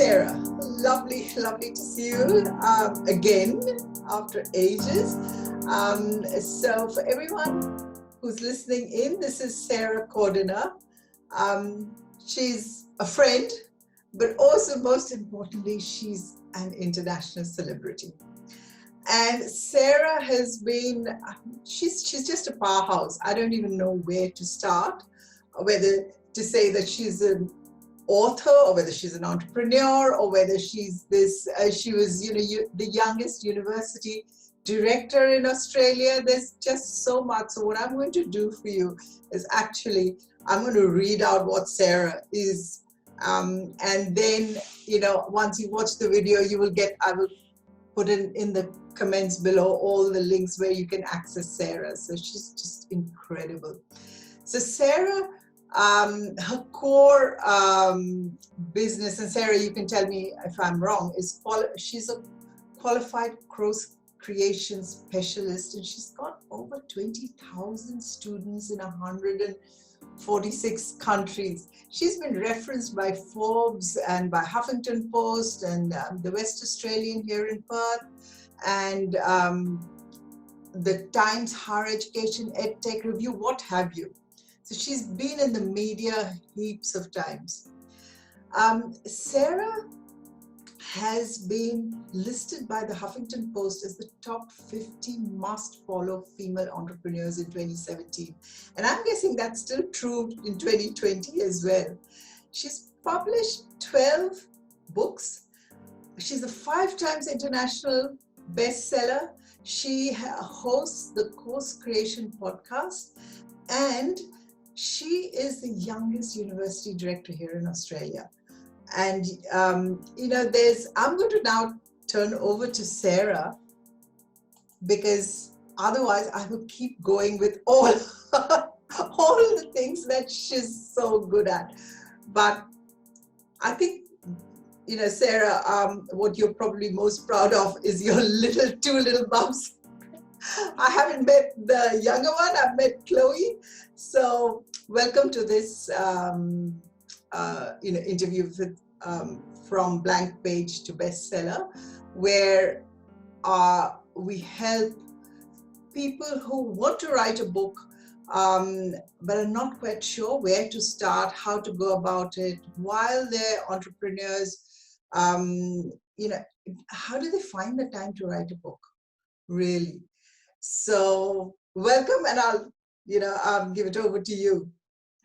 Sarah, lovely to see you again after ages. So for everyone who's listening in, this is Sarah Cordiner. She's a friend, but also most importantly, she's an international celebrity. And Sarah has been, she's just a powerhouse. I don't even know where to start, whether to say that she's an author or whether she's an entrepreneur or whether she's this, she was, the youngest university director in Australia. There's just so much. So what I'm going to do for you is actually, I'm going to read out what Sarah is. And then, once you watch the video, I will put in the comments below all the links where you can access Sarah. So she's just incredible. So Sarah, her core business, and Sarah, you can tell me if I'm wrong, is she's a qualified course creation specialist, and she's got over 20,000 students in 146 countries. She's been referenced by Forbes and by Huffington Post and the West Australian here in Perth, and the Times Higher Education EdTech Review, what have you. So she's been in the media heaps of times. Sarah has been listed by the Huffington Post as the top 50 must-follow female entrepreneurs in 2017. And I'm guessing that's still true in 2020 as well. She's published 12 books. She's a 5 times international bestseller. She hosts the Course Creation podcast, and she is the youngest university director here in Australia. And, I'm going to now turn over to Sarah, because otherwise I will keep going with all the things that she's so good at. But I think, Sarah, what you're probably most proud of is your two little bumps. I haven't met the younger one, I've met Chloe. So welcome to this interview with, from blank page to bestseller, where we help people who want to write a book but are not quite sure where to start, how to go about it while they're entrepreneurs. How do they find the time to write a book, really? So welcome, and I'll give it over to you.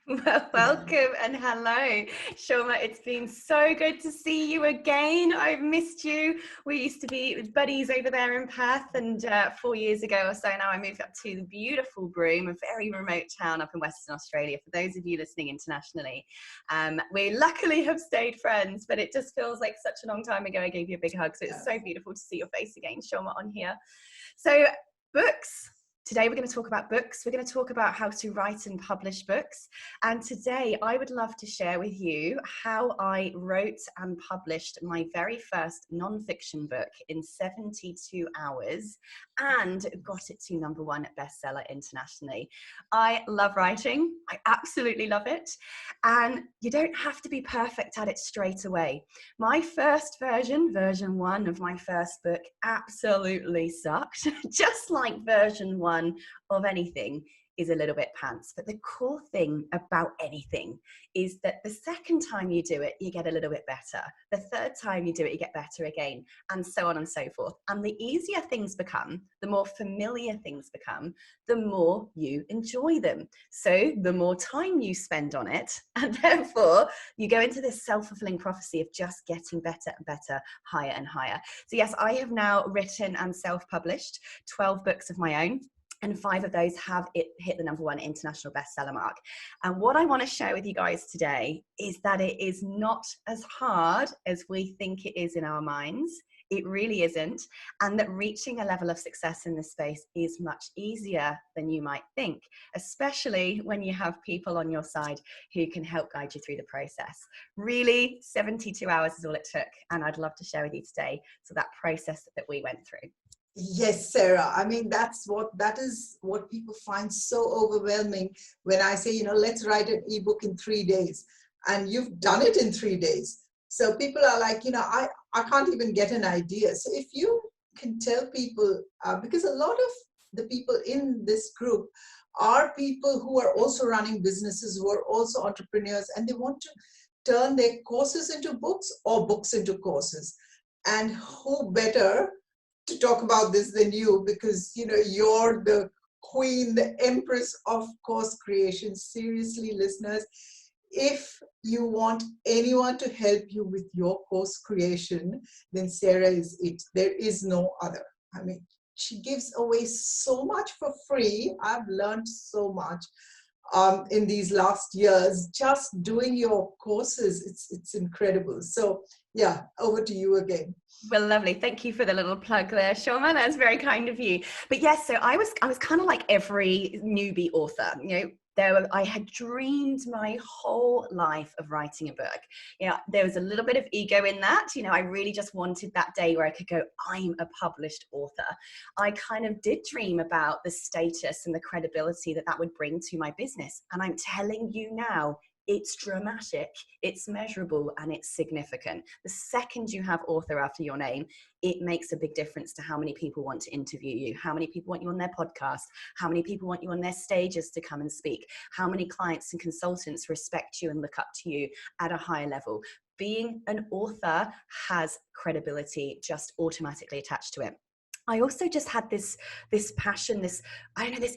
Well, welcome and hello, Shoma. It's been so good to see you again. I've missed you. We used to be buddies over there in Perth, and 4 years ago or so now I moved up to the beautiful Broome, a very remote town up in Western Australia. For those of you listening internationally, we luckily have stayed friends, but it just feels like such a long time ago I gave you a big hug. So it's so beautiful to see your face again, Shoma, on here. So books. Today we're going to talk about books. We're going to talk about how to write and publish books. And today I would love to share with you how I wrote and published my very first non-fiction book in 72 hours and got it to #1 bestseller internationally. I love writing. I absolutely love it. And you don't have to be perfect at it straight away. My first version 1 of my first book, absolutely sucked, just like version 1 of anything is a little bit pants. But the cool thing about anything is that the second time you do it, you get a little bit better. The third time you do it, you get better again, and so on and so forth. And the easier things become, the more familiar things become, the more you enjoy them. So the more time you spend on it, and therefore you go into this self-fulfilling prophecy of just getting better and better, higher and higher. So yes, I have now written and self-published 12 books of my own, and 5 of those have hit the #1 international bestseller mark. And what I want to share with you guys today is that it is not as hard as we think it is in our minds. It really isn't. And that reaching a level of success in this space is much easier than you might think, especially when you have people on your side who can help guide you through the process. Really, 72 hours is all it took. And I'd love to share with you today that process that we went through. Yes, Sarah. I mean, that is what people find so overwhelming when I say, let's write an ebook in 3 days. And you've done it in 3 days. So people are like, I can't even get an idea. So if you can tell people, because a lot of the people in this group are people who are also running businesses, who are also entrepreneurs, and they want to turn their courses into books or books into courses. And who better to talk about this than you, because you're the queen, the empress of course creation. Seriously, listeners, if you want anyone to help you with your course creation, then Sarah is it. There is no other. I mean, she gives away so much for free. I've learned so much in these last years just doing your courses. It's incredible. So yeah, over to you again. Well, lovely. Thank you for the little plug there, Shoma. That's very kind of you. But yes, so I was kind of like every newbie author, I had dreamed my whole life of writing a book. There was a little bit of ego in that. I really just wanted that day where I could go, I'm a published author. I kind of did dream about the status and the credibility that would bring to my business. And I'm telling you now, it's dramatic, it's measurable, and it's significant. The second you have author after your name, it makes a big difference to how many people want to interview you, how many people want you on their podcast, how many people want you on their stages to come and speak, how many clients and consultants respect you and look up to you at a higher level. Being an author has credibility just automatically attached to it. I also just had this passion, this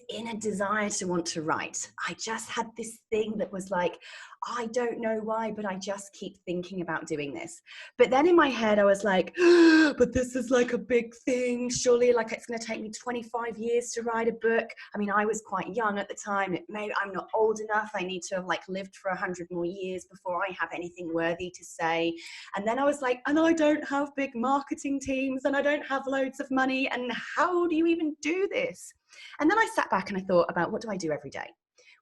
inner desire to want to write. I just had this thing that was like, I don't know why, but I just keep thinking about doing this. But then in my head, I was like, but this is like a big thing. Surely like it's going to take me 25 years to write a book. I mean, I was quite young at the time. I'm not old enough. I need to have like lived for 100 more years before I have anything worthy to say. And then I was like, and I don't have big marketing teams and I don't have loads of money. And how do you even do this? And then I sat back and I thought about, what do I do every day?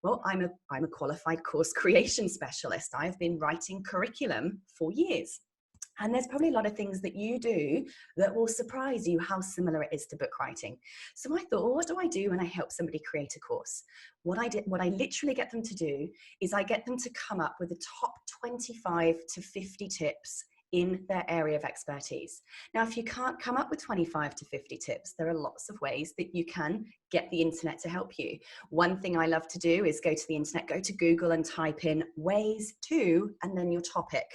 Well, I'm a qualified course creation specialist. I've been writing curriculum for years. And there's probably a lot of things that you do that will surprise you how similar it is to book writing. So I thought, well, what do I do when I help somebody create a course? What I literally get them to do is I get them to come up with the top 25 to 50 tips in their area of expertise. Now, if you can't come up with 25 to 50 tips, there are lots of ways that you can get the internet to help you. One thing I love to do is go to the internet, go to Google and type in ways to, and then your topic,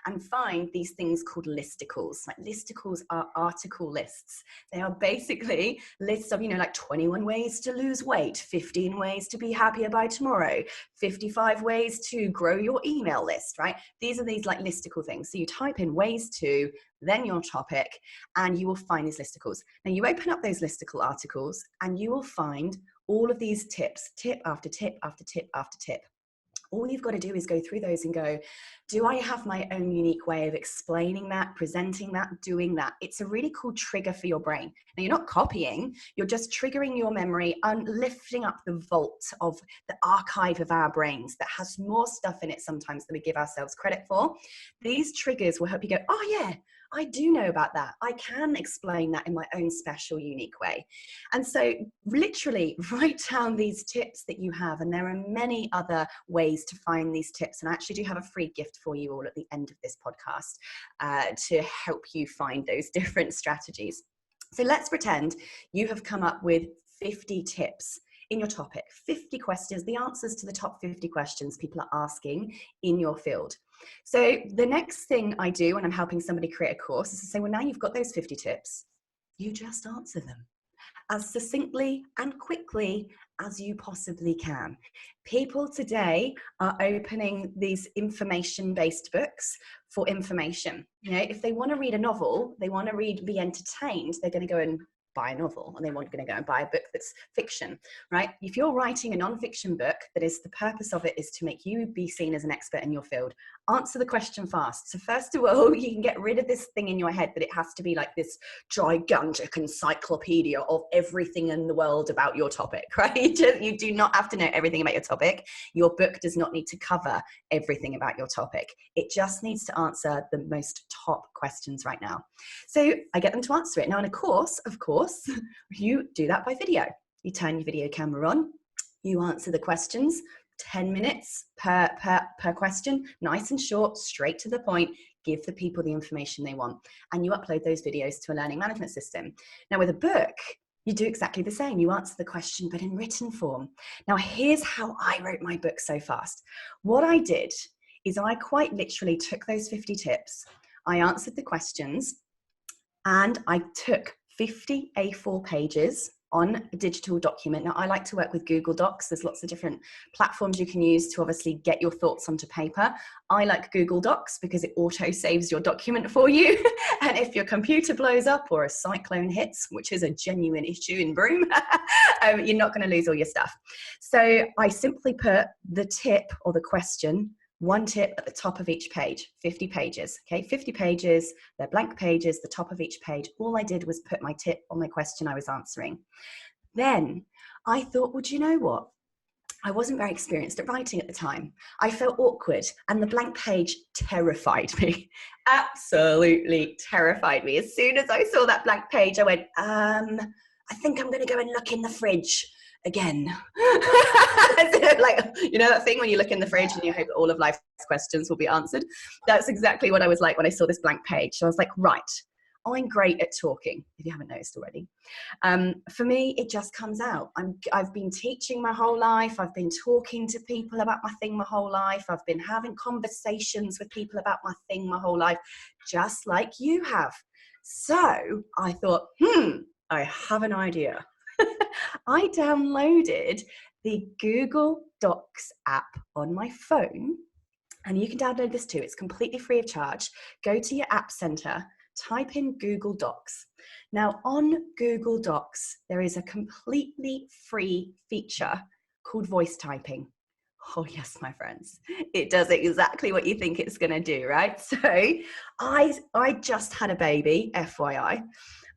and find these things called listicles. Like listicles are article lists. They are basically lists of, like 21 ways to lose weight, 15 ways to be happier by tomorrow, 55 ways to grow your email list, right? These are these like listicle things. So you type in ways to, then your topic, and you will find these listicles. Now you open up those listicle articles and you will find all of these tips, tip after tip after tip after tip. All you've got to do is go through those and go, do I have my own unique way of explaining that, presenting that, doing that? It's a really cool trigger for your brain. Now, you're not copying, you're just triggering your memory and lifting up the vault of the archive of our brains that has more stuff in it sometimes than we give ourselves credit for. These triggers will help you go, oh yeah, I do know about that. I can explain that in my own special, unique way. And so literally write down these tips that you have. And there are many other ways to find these tips. And I actually do have a free gift for you all at the end of this podcast to help you find those different strategies. So let's pretend you have come up with 50 tips in your topic, 50 questions, the answers to the top 50 questions people are asking in your field. So the next thing I do when I'm helping somebody create a course is to say, well, now you've got those 50 tips, you just answer them as succinctly and quickly as you possibly can. People today are opening these information-based books for information. If they want to read a novel, they want to be entertained, they're going to go and buy a novel, and they want to go and buy a book that's fiction, right? If you're writing a non-fiction book, that is the purpose of it is to make you be seen as an expert in your field, answer the question fast. So first of all, you can get rid of this thing in your head that it has to be like this gigantic encyclopedia of everything in the world about your topic, right? You do not have to know everything about your topic. Your book does not need to cover everything about your topic. It just needs to answer the most top questions right now. So I get them to answer it. Now in a course, of course, you do that by video. You turn your video camera on, you answer the questions, 10 minutes per question, nice and short, straight to the point. give the people the information they want, and you upload those videos to a learning management system. Now with a book, you do exactly the same. You answer the question, but in written form. Now here's how I wrote my book so fast. What I did is I quite literally took those 50 tips, I answered the questions, and I took 50 A4 pages on a digital document. Now, I like to work with Google Docs. There's lots of different platforms you can use to obviously get your thoughts onto paper. I like Google Docs because it auto saves your document for you. And if your computer blows up or a cyclone hits, which is a genuine issue in Broome, you're not going to lose all your stuff. So I simply put the tip or the question, one tip at the top of each page, 50 pages, okay, 50 pages, they're blank pages, the top of each page. All I did was put my tip on my question I was answering. Then I thought, well, do you know what? I wasn't very experienced at writing at the time. I felt awkward, and the blank page terrified me, absolutely terrified me. As soon as I saw that blank page, I went, I think I'm going to go and look in the fridge again. Like, you know that thing when you look in the fridge and you hope that all of life's questions will be answered? That's exactly what I was like when I saw this blank page. So I was like, right, I'm great at talking, if you haven't noticed already. For me, it just comes out. I've been teaching my whole life. I've been talking to people about my thing my whole life. I've been having conversations with people about my thing my whole life, just like you have. So I thought, I have an idea. I downloaded the Google Docs app on my phone, and you can download this too. It's completely free of charge. Go to your app center, type in Google Docs. Now on Google Docs, there is a completely free feature called voice typing. Oh yes, my friends, it does exactly what you think it's going to do, right? So I just had a baby, FYI.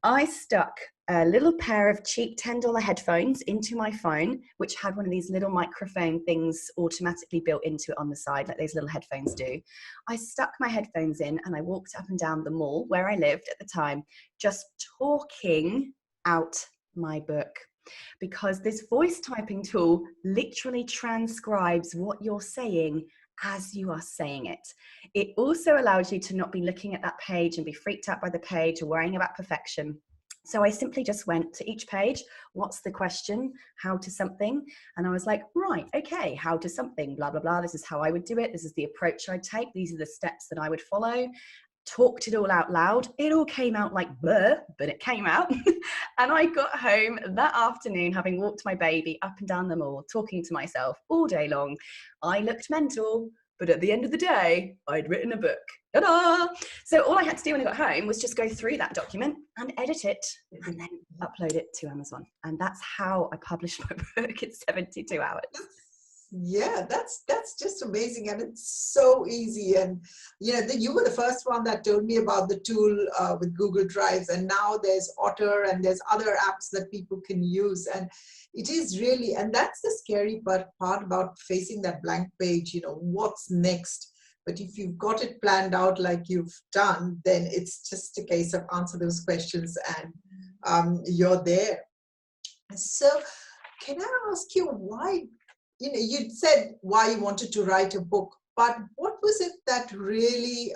I stuck a little pair of cheap $10 headphones into my phone, which had one of these little microphone things automatically built into it on the side, like those little headphones do. I stuck my headphones in and I walked up and down the mall where I lived at the time, just talking out my book. Because this voice typing tool literally transcribes what you're saying as you are saying it. It also allows you to not be looking at that page and be freaked out by the page or worrying about perfection. So I simply just went to each page, what's the question, how to something, and I was like, right, okay, how to something, blah, blah, blah, this is how I would do it, this is the approach I'd take, these are the steps that I would follow. Talked it all out loud. It all came out like bleh, but it came out. And I got home that afternoon, having walked my baby up and down the mall, talking to myself all day long. I looked mental, but at the end of the day, I'd written a book. Ta-da! So all I had to do when I got home was just go through that document and edit it and then upload it to Amazon. And that's how I published my book in 72 hours. Yeah, that's just amazing, and it's so easy. And you were the first one that told me about the tool with Google Drives, and now there's Otter and there's other apps that people can use, and it is really, and that's the scary part about facing that blank page. What's next? But if you've got it planned out like you've done, then it's just a case of answer those questions and you're there. So can I ask you why? You'd said why you wanted to write a book, but what was it that really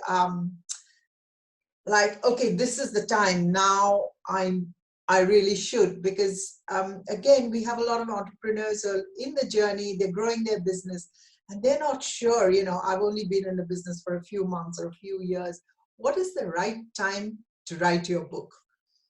okay, this is the time now, I really should, because again, we have a lot of entrepreneurs who are in the journey, they're growing their business and they're not sure, I've only been in the business for a few months or a few years. What is the right time to write your book?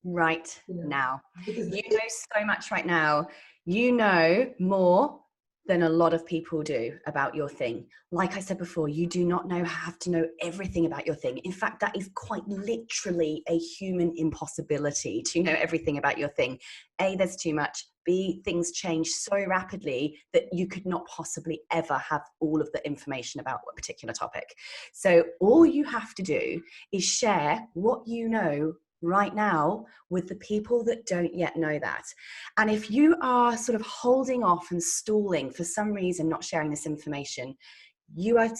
Right now. Because you know so much right now. You know more than a lot of people do about your thing. Like I said before, you do not have to know everything about your thing. In fact, that is quite literally a human impossibility to know everything about your thing. A, there's too much. B, things change so rapidly that you could not possibly ever have all of the information about a particular topic. So all you have to do is share what you know right now with the people that don't yet know that. And if you are sort of holding off and stalling for some reason, not sharing this information, you are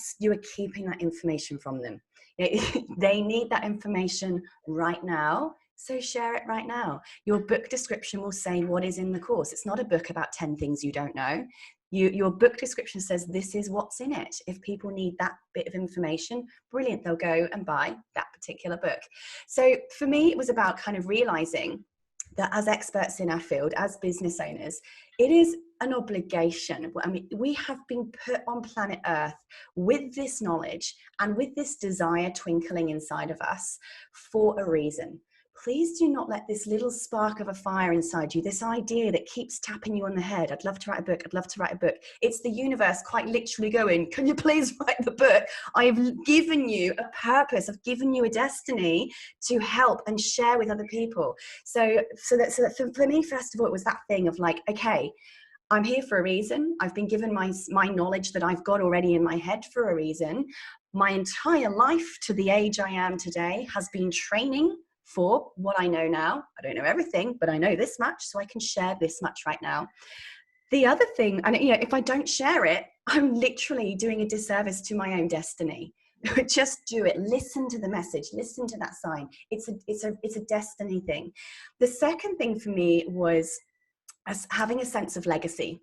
keeping that information from them. They need that information right now. So share it right now. Your book description will say what is in the course. It's not a book about 10 things you don't know. Your book description says this is what's in it. If people need that bit of information, brilliant, they'll go and buy that particular book. So for me, it was about kind of realizing that as experts in our field, as business owners, it is an obligation. I mean, we have been put on planet Earth with this knowledge and with this desire twinkling inside of us for a reason. Please do not let this little spark of a fire inside you, this idea that keeps tapping you on the head, I'd love to write a book, I'd love to write a book. It's the universe quite literally going, can you please write the book? I've given you a purpose, I've given you a destiny to help and share with other people. So that for me, first of all, it was that thing of like, okay, I'm here for a reason. I've been given my knowledge that I've got already in my head for a reason. My entire life to the age I am today has been training for what I know now. I don't know everything, but I know this much, so I can share this much right now. The other thing, and if I don't share it, I'm literally doing a disservice to my own destiny. Just do it. Listen to the message. Listen to that sign. It's a destiny thing. The second thing for me was having a sense of legacy.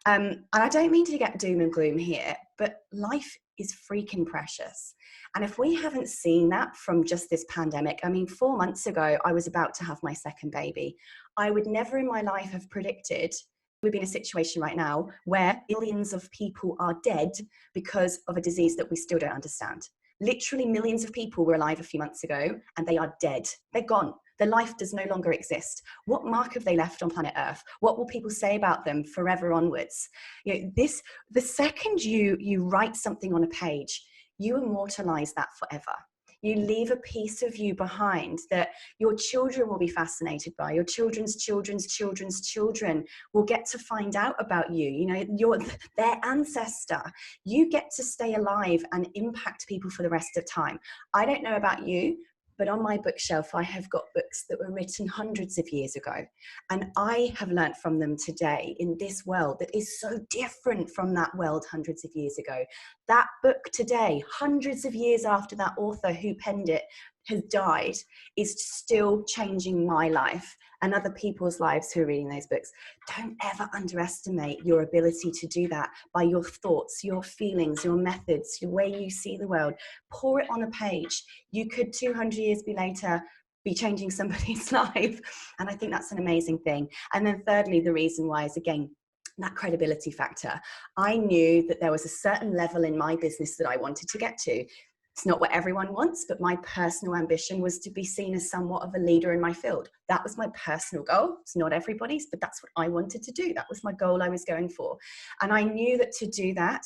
And I don't mean to get doom and gloom here, but life is freaking precious. And if we haven't seen that from just this pandemic, I mean, 4 months ago, I was about to have my second baby. I would never in my life have predicted we'd be in a situation right now where billions of people are dead because of a disease that we still don't understand. Literally millions of people were alive a few months ago and they are dead. They're gone. Their life does no longer exist. What mark have they left on planet Earth? What will people say about them forever onwards? The second you write something on a page, you immortalize that forever. You leave a piece of you behind that your children will be fascinated by. Your children's children's children's children will get to find out about you. You're their ancestor. You get to stay alive and impact people for the rest of time. I don't know about you, but on my bookshelf, I have got books that were written hundreds of years ago. And I have learnt from them today in this world that is so different from that world hundreds of years ago. That book today, hundreds of years after that author who penned it has died, is still changing my life and other people's lives who are reading those books. Don't ever underestimate your ability to do that by your thoughts, your feelings, your methods, the way you see the world. Pour it on a page. You could 200 years later be changing somebody's life. And I think that's an amazing thing. And then thirdly, the reason why is, again, that credibility factor. I knew that there was a certain level in my business that I wanted to get to. It's not what everyone wants, but my personal ambition was to be seen as somewhat of a leader in my field. That was my personal goal. It's not everybody's, but that's what I wanted to do. That was my goal I was going for. And I knew that to do that,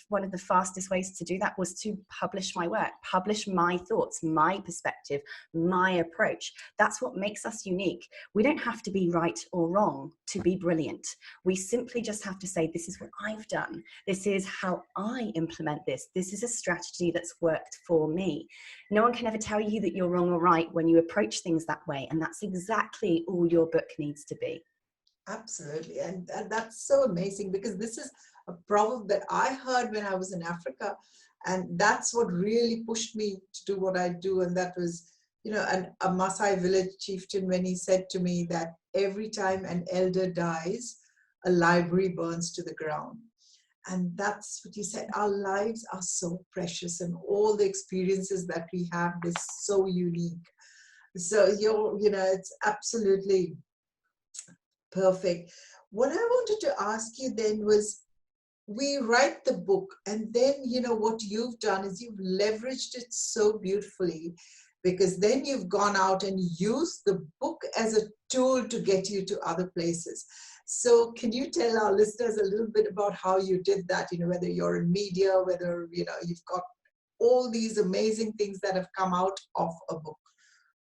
one of the fastest ways to do that was to publish my work, publish my thoughts, my perspective, my approach. That's what makes us unique. We don't have to be right or wrong to be brilliant. We simply just have to say, this is what I've done. This is how I implement this. This is a strategy that's worked for me. No one can ever tell you that you're wrong or right when you approach things that way. And that's exactly all your book needs to be. Absolutely. And that's so amazing, because this is a proverb that I heard when I was in Africa. And that's what really pushed me to do what I do. And that was, a Maasai village chieftain, when he said to me that every time an elder dies, a library burns to the ground. And that's what you said. Our lives are so precious, and all the experiences that we have is so unique. So it's absolutely perfect. What I wanted to ask you then was, we write the book, and then, what you've done is you've leveraged it so beautifully, because then you've gone out and used the book as a tool to get you to other places. So can you tell our listeners a little bit about how you did that, whether you're in media, whether, you've got all these amazing things that have come out of a book?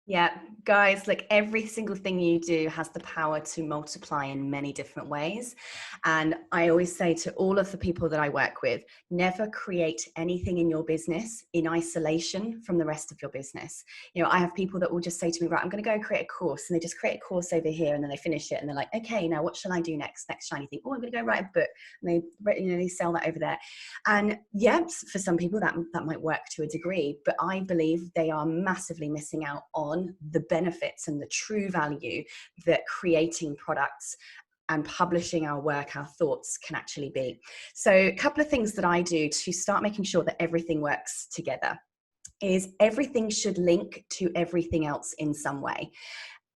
Yeah, guys, like every single thing you do has the power to multiply in many different ways. And I always say to all of the people that I work with, never create anything in your business in isolation from the rest of your business. I have people that will just say to me, right, I'm going to go create a course, and they just create a course over here, and then they finish it and they're like, okay, now what shall I do next shiny thing? Oh, I'm going to go write a book. And they sell that over there. And yes, for some people that might work to a degree, but I believe they are massively missing out on the benefits and the true value that creating products and publishing our work, our thoughts can actually be. So a couple of things that I do to start making sure that everything works together is everything should link to everything else in some way.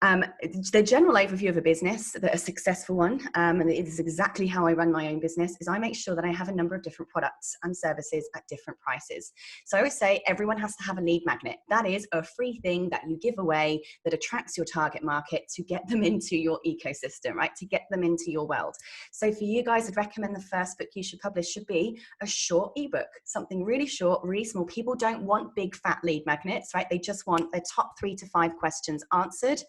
The general overview of a business, a successful one, and it is exactly how I run my own business, is I make sure that I have a number of different products and services at different prices. So I always say everyone has to have a lead magnet. That is a free thing that you give away that attracts your target market to get them into your ecosystem, right? To get them into your world. So for you guys, I'd recommend the first book you should publish should be a short ebook, something really short, really small. People don't want big fat lead magnets, right? They just want their top 3 to 5 questions answered.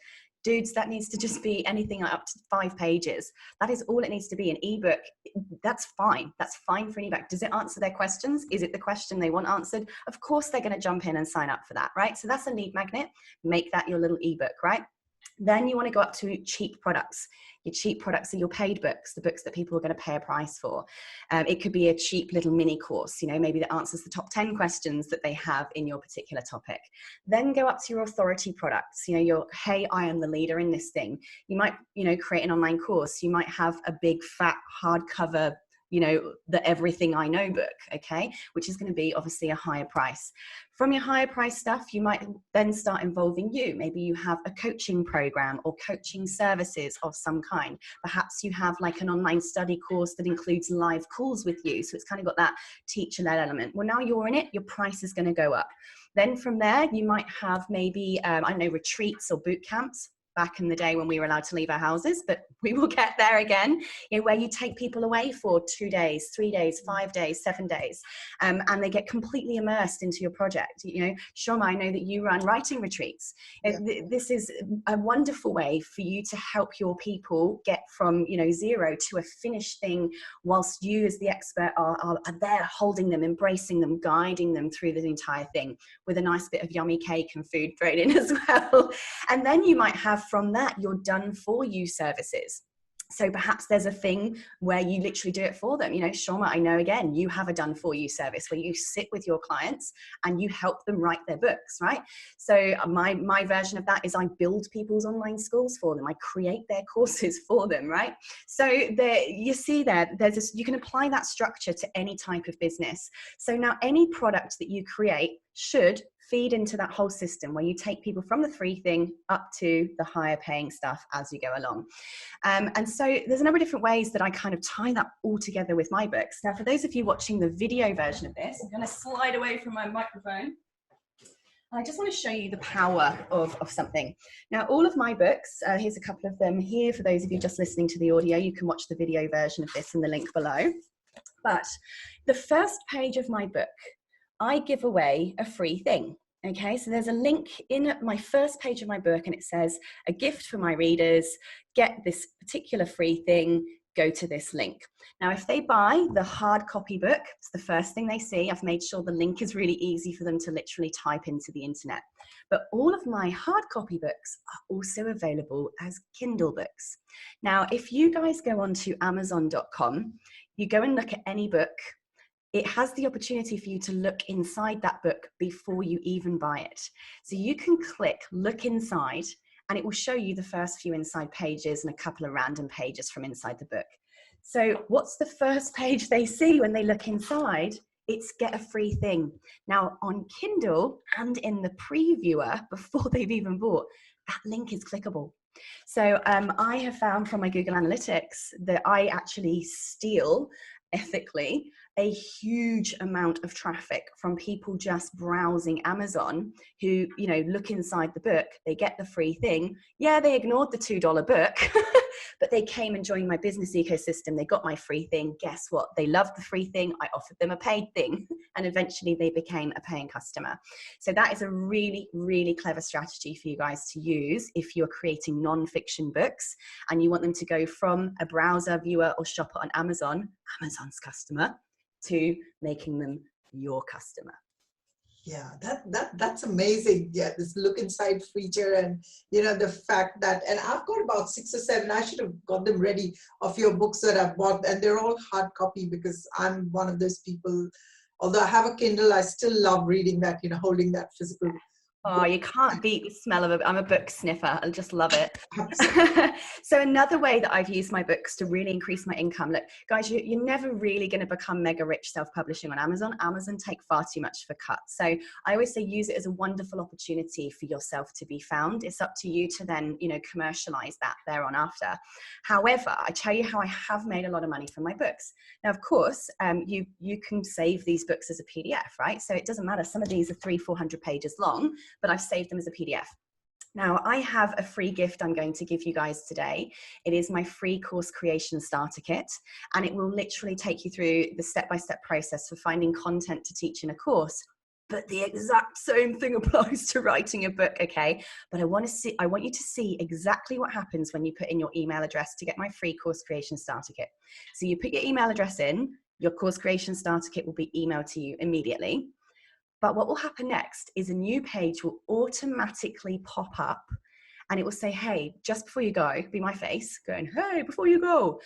Dudes, that needs to just be anything up to 5 pages. That is all it needs to be. An ebook, that's fine. That's fine for an ebook. Does it answer their questions? Is it the question they want answered? Of course, they're going to jump in and sign up for that, right? So that's a lead magnet. Make that your little ebook, right? Then you want to go up to cheap products. Your cheap products are your paid books, the books that people are going to pay a price for. It could be a cheap little mini course, maybe that answers the top 10 questions that they have in your particular topic. Then go up to your authority products, your, hey, I am the leader in this thing. You might, create an online course. You might have a big fat hardcover, the Everything I Know book, okay, which is going to be obviously a higher price. From your higher price stuff, you might then start involving you. Maybe you have a coaching program or coaching services of some kind. Perhaps you have like an online study course that includes live calls with you. So it's kind of got that teacher-led element. Well, now you're in it, your price is going to go up. Then from there, you might have maybe, retreats or boot camps. Back in the day when we were allowed to leave our houses, but we will get there again, where you take people away for 2 days, 3 days, 5 days, 7 days, and they get completely immersed into your project. Shoma, I know that you run writing retreats. Yeah. This is a wonderful way for you to help your people get from, zero to a finished thing, whilst you as the expert are there holding them, embracing them, guiding them through the entire thing with a nice bit of yummy cake and food thrown in as well. And then you might have from that your done for you services. So perhaps there's a thing where you literally do it for them. Shoma, I know again, you have a done for you service where you sit with your clients and you help them write their books, right? So my version of that is I build people's online schools for them. I create their courses for them, right? So you see there's this, you can apply that structure to any type of business. So now any product that you create should feed into that whole system where you take people from the free thing up to the higher paying stuff as you go along. And so there's a number of different ways that I kind of tie that all together with my books. Now, for those of you watching the video version of this, I'm going to slide away from my microphone. I just want to show you the power of something. Now, all of my books, here's a couple of them here. For those of you just listening to the audio, you can watch the video version of this in the link below. But the first page of my book, I give away a free thing. Okay, so there's a link in my first page of my book and it says, a gift for my readers, get this particular free thing, go to this link. Now, if they buy the hard copy book, it's the first thing they see. I've made sure the link is really easy for them to literally type into the internet. But all of my hard copy books are also available as Kindle books. Now, if you guys go on to Amazon.com, you go and look at any book, it has the opportunity for you to look inside that book before you even buy it. So you can click look inside and it will show you the first few inside pages and a couple of random pages from inside the book. So what's the first page they see when they look inside? It's get a free thing. Now on Kindle and in the previewer before they've even bought, that link is clickable. So I have found from my Google Analytics that I actually steal ethically a huge amount of traffic from people just browsing Amazon who, look inside the book, they get the free thing. Yeah, they ignored the $2 book, but they came and joined my business ecosystem. They got my free thing. Guess what? They loved the free thing. I offered them a paid thing and eventually they became a paying customer. So that is a really, really clever strategy for you guys to use if you're creating non-fiction books and you want them to go from a browser, viewer or shopper on Amazon, Amazon's customer, to making them your customer. Yeah, that's amazing. Yeah, this look inside feature and the fact that, and I've got about 6 or 7, I should have got them ready, of your books that I've bought, and they're all hard copy because I'm one of those people, although I have a Kindle, I still love reading that, holding that physical Oh, you can't beat the smell of I'm a book sniffer. I just love it. Absolutely. So another way that I've used my books to really increase my income. Look, guys, you're never really going to become mega rich self-publishing on Amazon. Amazon take far too much for cut. So I always say use it as a wonderful opportunity for yourself to be found. It's up to you to then, commercialize that thereon after. However, I tell you how I have made a lot of money from my books. Now, of course, you can save these books as a PDF, right? So it doesn't matter. Some of these are 300-400 pages long, but I've saved them as a PDF. Now, I have a free gift I'm going to give you guys today. It is my free course creation starter kit, and it will literally take you through the step-by-step process for finding content to teach in a course. But the exact same thing applies to writing a book, okay? But I want you to see exactly what happens when you put in your email address to get my free course creation starter kit. So you put your email address in, your course creation starter kit will be emailed to you immediately. But what will happen next is a new page will automatically pop up, and it will say, hey, just before you go, be my face going, hey, before you go,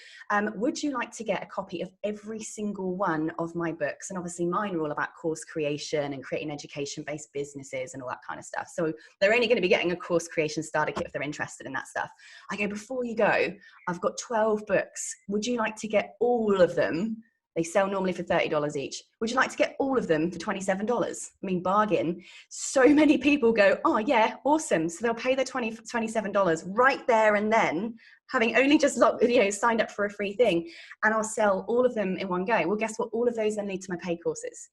would you like to get a copy of every single one of my books? And obviously mine are all about course creation and creating education-based businesses and all that kind of stuff. So they're only going to be getting a course creation starter kit if they're interested in that stuff. I go, before you go, I've got 12 books. Would you like to get all of them? They sell normally for $30 each. Would you like to get all of them for $27? I mean, bargain. So many people go, oh yeah, awesome. So they'll pay their $27 right there and then, having only just signed up for a free thing, and I'll sell all of them in one go. Well, guess what? All of those then lead to my paid courses.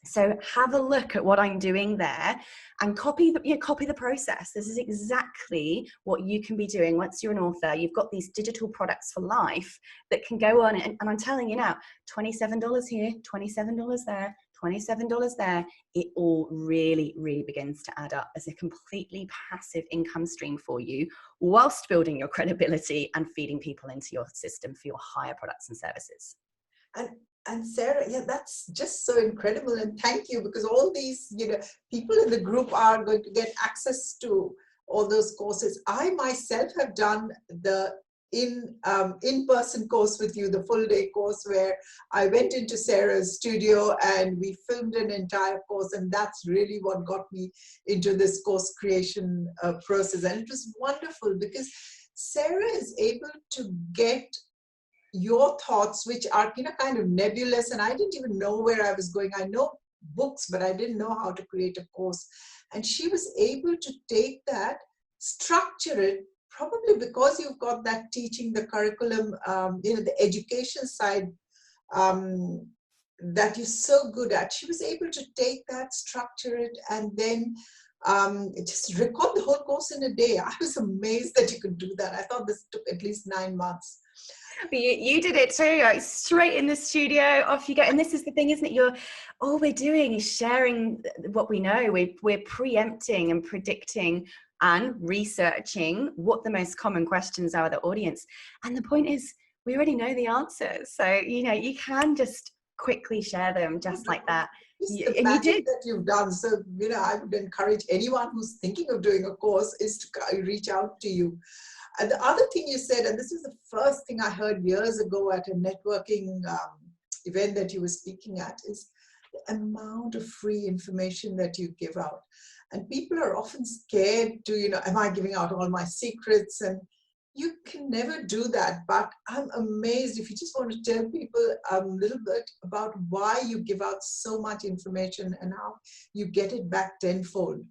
So have a look at what I'm doing there and copy the process. This is exactly what you can be doing once you're an author. You've got these digital products for life that can go on. And I'm telling you now, $27 here, $27 there, $27 there. It all really, really begins to add up as a completely passive income stream for you, whilst building your credibility and feeding people into your system for your higher products and services. And Sarah, yeah, that's just so incredible. And thank you, because all these, people in the group are going to get access to all those courses. I myself have done the in-person course with you, the full day course, where I went into Sarah's studio and we filmed an entire course. And that's really what got me into this course creation process. And it was wonderful because Sarah is able to get your thoughts, which are kind of nebulous, and I didn't even know where I was going. I know books, but I didn't know how to create a course. And she was able to take that, structure it, probably because you've got that teaching, the curriculum, the education side that you're so good at. She was able to take that, structure it, and then just record the whole course in a day. I was amazed that you could do that. I thought this took at least 9 months. You did it too, like straight in the studio, off you go. And this is the thing, isn't it? All we're doing is sharing what we know. We're preempting and predicting and researching what the most common questions are of the audience. And the point is, we already know the answers. So, you can just quickly share them just like that. The And you did that you've done. So, I would encourage anyone who's thinking of doing a course is to reach out to you. And the other thing you said, and this is the first thing I heard years ago at a networking event that you were speaking at, is the amount of free information that you give out. And people are often scared to, am I giving out all my secrets? And you can never do that. But I'm amazed if you just want to tell people a little bit about why you give out so much information and how you get it back tenfold.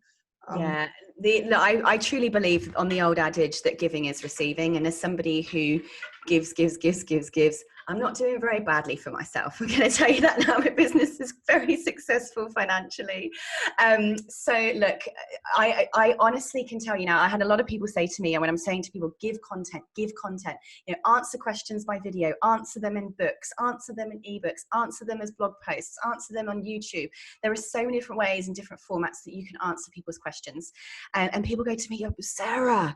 Yeah, I truly believe on the old adage that giving is receiving. And as somebody who gives, I'm not doing very badly for myself. I'm going to tell you that now. My business is very successful financially. So look, I honestly can tell you now, I had a lot of people say to me, and when I'm saying to people, give content, answer questions by video, answer them in books, answer them in ebooks, answer them as blog posts, answer them on YouTube. There are so many different ways and different formats that you can answer people's questions. And people go to me, Sarah,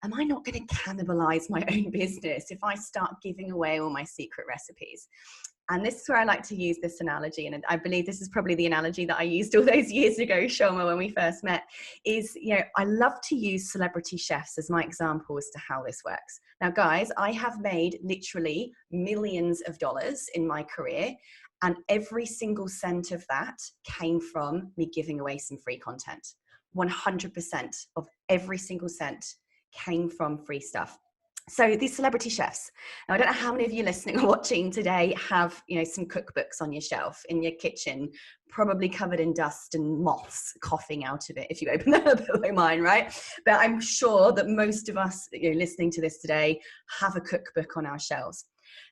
am I not going to cannibalize my own business if I start giving away all my secret recipes? And this is where I like to use this analogy. And I believe this is probably the analogy that I used all those years ago, Shoma, when we first met, is, I love to use celebrity chefs as my example as to how this works. Now, guys, I have made literally millions of dollars in my career. And every single cent of that came from me giving away some free content. 100% of every single cent came from free stuff. So these celebrity chefs, now I don't know how many of you listening or watching today have, some cookbooks on your shelf in your kitchen, probably covered in dust and moths coughing out of it if you open them below mine, right? But I'm sure that most of us listening to this today have a cookbook on our shelves.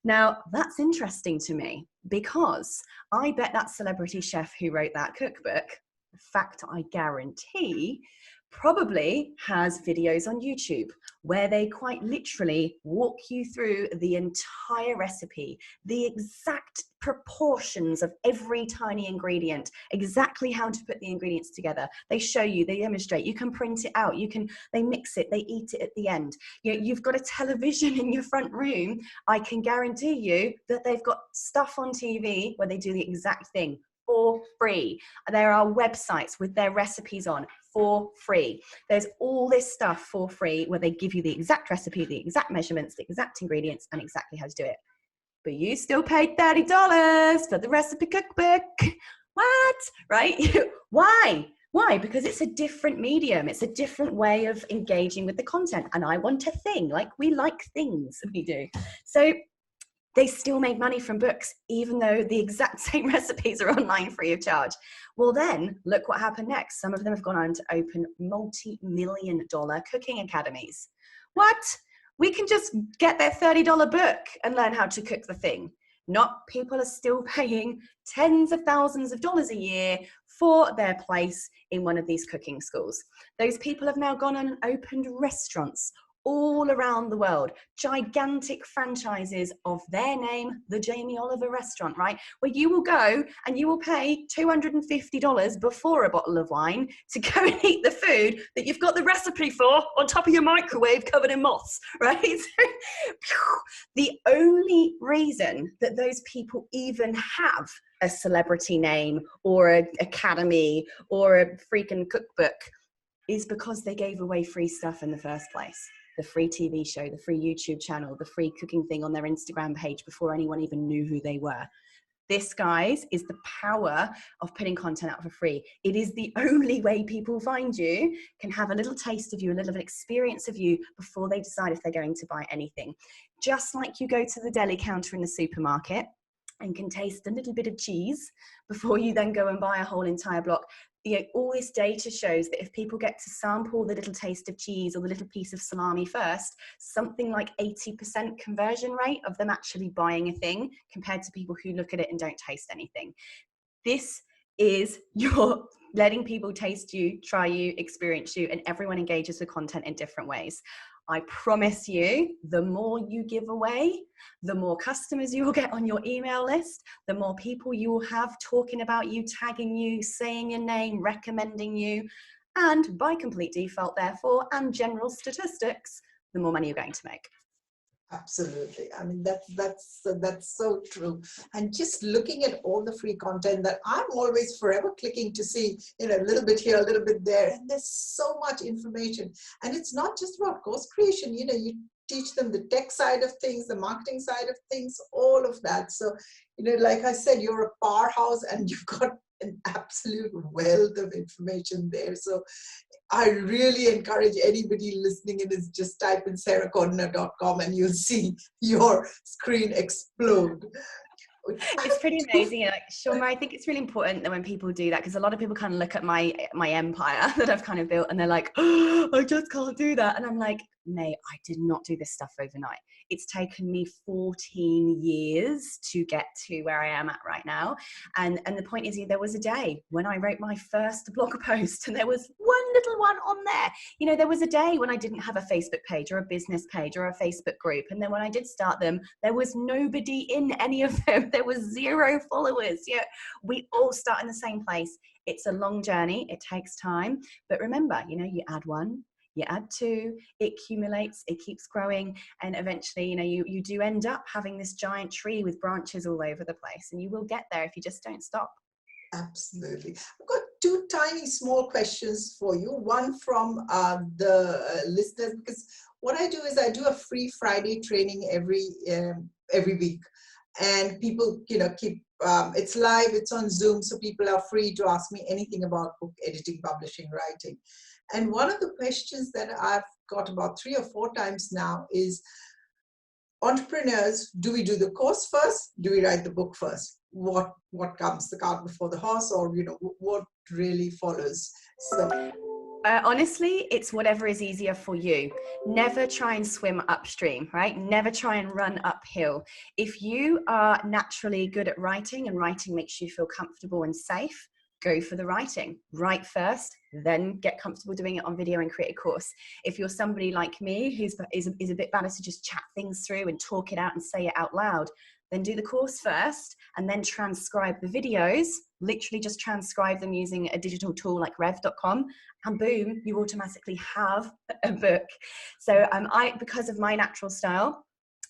Now, that's interesting to me because I bet that celebrity chef who wrote that cookbook, in fact, I guarantee, probably has videos on YouTube where they quite literally walk you through the entire recipe, the exact proportions of every tiny ingredient, exactly how to put the ingredients together. They show you, they demonstrate, you can print it out, they mix it, they eat it at the end. You've got a television in your front room. I can guarantee you that they've got stuff on TV where they do the exact thing for free. There are websites with their recipes on for free. There's all this stuff for free where they give you the exact recipe, the exact measurements, the exact ingredients, and exactly how to do it. But you still paid $30 for the recipe cookbook. What? Right? Why? Why? Because it's a different medium. It's a different way of engaging with the content. And I want a thing. Like, we like things, we do. So they still made money from books, even though the exact same recipes are online free of charge. Well, then look what happened next. Some of them have gone on to open multi-million-dollar cooking academies. What? We can just get their $30 book and learn how to cook the thing. Not people are still paying tens of thousands of dollars a year for their place in one of these cooking schools. Those people have now gone on and opened restaurants all around the world, gigantic franchises of their name, the Jamie Oliver restaurant, right? Where you will go and you will pay $250 before a bottle of wine to go and eat the food that you've got the recipe for on top of your microwave covered in moths, right? The only reason that those people even have a celebrity name or an academy or a freaking cookbook is because they gave away free stuff in the first place. The free TV show, the free YouTube channel, the free cooking thing on their Instagram page before anyone even knew who they were. This, guys, is the power of putting content out for free. It is the only way people find you, can have a little taste of you, a little experience of you before they decide if they're going to buy anything. Just like you go to the deli counter in the supermarket and can taste a little bit of cheese before you then go and buy a whole entire block. All this data shows that if people get to sample the little taste of cheese or the little piece of salami first, something like 80% conversion rate of them actually buying a thing compared to people who look at it and don't taste anything. This is your letting people taste you, try you, experience you, and everyone engages with content in different ways. I promise you, the more you give away, the more customers you will get on your email list, the more people you will have talking about you, tagging you, saying your name, recommending you, and by complete default, therefore, and general statistics, the more money you're going to make. Absolutely. I mean, that's so true. And just looking at all the free content that I'm always forever clicking to see, a little bit here, a little bit there, and there's so much information. And it's not just about course creation. You teach them the tech side of things, the marketing side of things, all of that. So, like I said, you're a powerhouse and you've got an absolute wealth of information there. So I really encourage anybody listening in is just type in sarahcordiner.com and you'll see your screen explode. It's pretty amazing. Like, Shoma, I think it's really important that when people do that, because a lot of people kind of look at my empire that I've kind of built and they're like, oh, I just can't do that. And I'm like, mate, I did not do this stuff overnight. It's taken me 14 years to get to where I am at right now. And the point is, there was a day when I wrote my first blog post and there was one little one on there. There was a day when I didn't have a Facebook page or a business page or a Facebook group. And then when I did start them, there was nobody in any of them. There was 0 followers. We all start in the same place. It's a long journey. It takes time. But remember, you add 1, you add 2, it accumulates, it keeps growing. And eventually, you do end up having this giant tree with branches all over the place. And you will get there if you just don't stop. Absolutely. I've got 2 tiny small questions for you. One from the listeners, because what I do is I do a free Friday training every week. And people, keep it's live, it's on Zoom, so people are free to ask me anything about book editing, publishing, writing. And one of the questions that I've got about 3 or 4 times now is, entrepreneurs, do we do the course first? Do we write the book first? What comes, the cart before the horse, or what really follows? So honestly, it's whatever is easier for you. Never try and swim upstream, right? Never try and run uphill. If you are naturally good at writing and writing makes you feel comfortable and safe, go for the writing. Write first, then get comfortable doing it on video and create a course. If you're somebody like me who is a bit better to just chat things through and talk it out and say it out loud, then do the course first and then transcribe the videos. Literally just transcribe them using a digital tool like rev.com, and boom, you automatically have a book. So because of my natural style,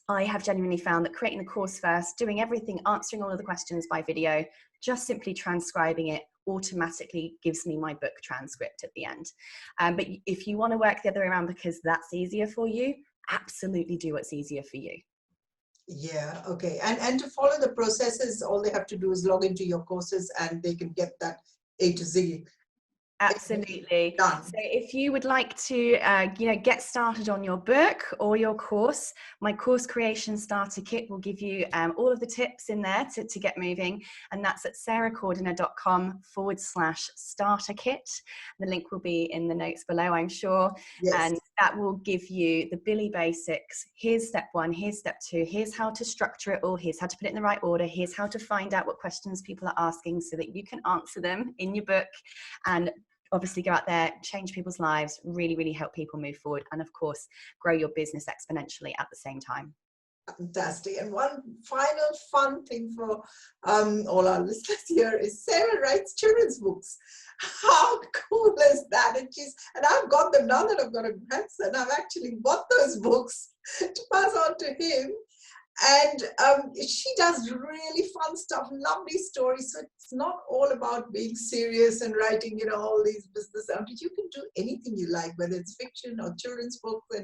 I have genuinely found that creating the course first, doing everything, answering all of the questions by video, just simply transcribing it automatically gives me my book transcript at the end. But if you want to work the other way around because that's easier for you, absolutely do what's easier for you. Yeah, okay. And to follow the processes, all they have to do is log into your courses and they can get that A to Z. Absolutely. Done. So if you would like to get started on your book or your course, my course creation starter kit will give you all of the tips in there to get moving, and that's at sarahcordiner.com/starter kit. The link will be in the notes below, I'm sure. Yes. And that will give you the Billy basics. Here's step 1, here's step 2, here's how to structure it all, here's how to put it in the right order, here's how to find out what questions people are asking so that you can answer them in your book, and obviously go out there, change people's lives, really, really help people move forward, and of course, grow your business exponentially at the same time. Fantastic. And one final fun thing for all our listeners here is Sarah writes children's books. How cool is that? And I've got them now that I've got a grandson. I've actually bought those books to pass on to him. And she does really fun stuff, lovely stories. So it's not all about being serious and writing, all these business out. You can do anything you like, whether it's fiction or children's books.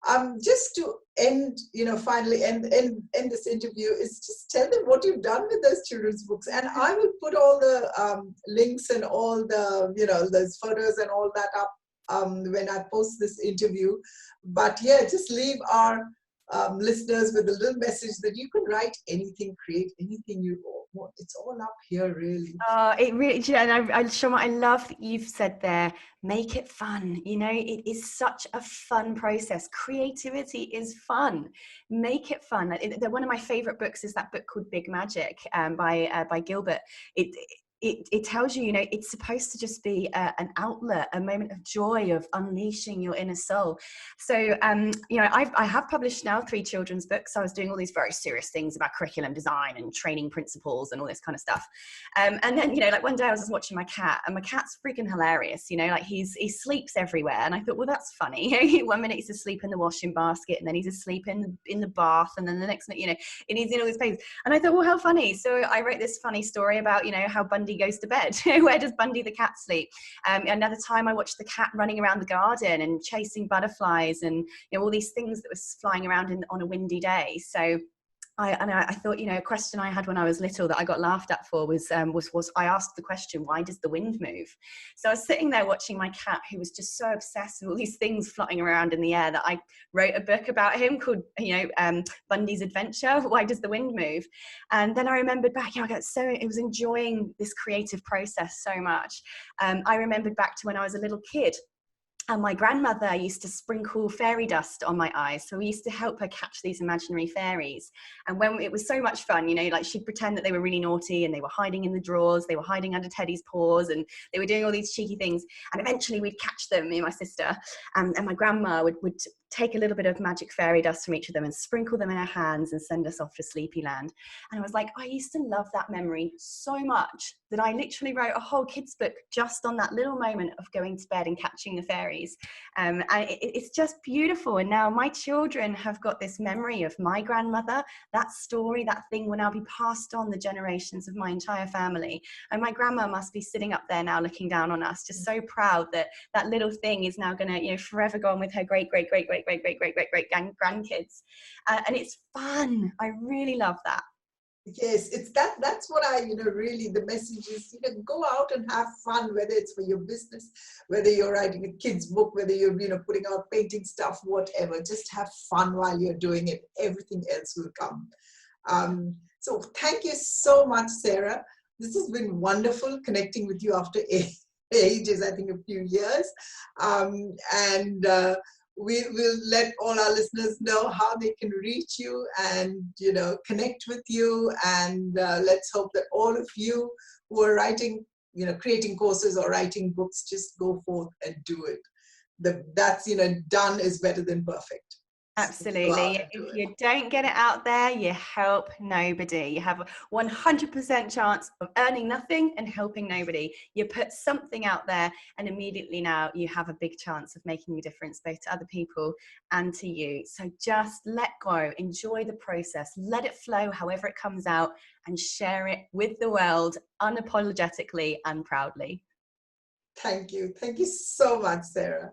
And just to end, finally end this interview, is just tell them what you've done with those children's books. And I will put all the links and all the, those photos and all that up when I post this interview. But yeah, just leave our listeners with a little message that you can write anything, create anything you want. It's all up here, really. It really, and Shoma, I love that you've said there, make it fun. It is such a fun process. Creativity is fun. Make it fun. One of my favorite books is that book called Big Magic by Gilbert. It tells you, it's supposed to just be an outlet, a moment of joy, of unleashing your inner soul. So, I have published now 3 children's books. I was doing all these very serious things about curriculum design and training principles and all this kind of stuff. And then, one day I was just watching my cat, and my cat's freaking hilarious. He sleeps everywhere. And I thought, well, that's funny. 1 minute he's asleep in the washing basket, and then he's asleep in the bath, and then the next minute, and he's in all these places. And I thought, well, how funny. So I wrote this funny story about, how Bundy goes to bed. Where does Bundy the cat sleep? Another time I watched the cat running around the garden and chasing butterflies and all these things that was flying around on a windy day. So I thought, a question I had when I was little that I got laughed at for was I asked the question, why does the wind move? So I was sitting there watching my cat, who was just so obsessed with all these things floating around in the air, that I wrote a book about him called, Bundy's Adventure, Why Does the Wind Move? And then I remembered back, I was enjoying this creative process so much. I remembered back to when I was a little kid. And my grandmother used to sprinkle fairy dust on my eyes. So we used to help her catch these imaginary fairies. And when it was so much fun, she'd pretend that they were really naughty and they were hiding in the drawers, they were hiding under Teddy's paws, and they were doing all these cheeky things. And eventually we'd catch them, me and my sister. And my grandma would take a little bit of magic fairy dust from each of them and sprinkle them in her hands and send us off to Sleepyland. And I was like, I used to love that memory so much that I literally wrote a whole kids book just on that little moment of going to bed and catching the fairies. And it's just beautiful. And now my children have got this memory of my grandmother. That story, that thing will now be passed on the generations of my entire family. And my grandma must be sitting up there now looking down on us, just so proud that that little thing is now going to, forever go on with her great grandkids. And it's fun. I really love that. Yes, it's that's what I, really the message is, go out and have fun, whether it's for your business, whether you're writing a kid's book, whether you're, putting out painting stuff, whatever. Just have fun while you're doing it. Everything else will come. So thank you so much, Sarah. This has been wonderful connecting with you after ages, I think a few years. And we will let all our listeners know how they can reach you and, connect with you. And let's hope that all of you who are writing, creating courses or writing books, just go forth and do it. That's, done is better than perfect. Absolutely. If you don't get it out there, you help nobody. You have a 100% chance of earning nothing and helping nobody. You put something out there and immediately now you have a big chance of making a difference both to other people and to you. So just let go, enjoy the process, let it flow however it comes out, and share it with the world unapologetically and proudly. Thank you. Thank you so much, Sarah.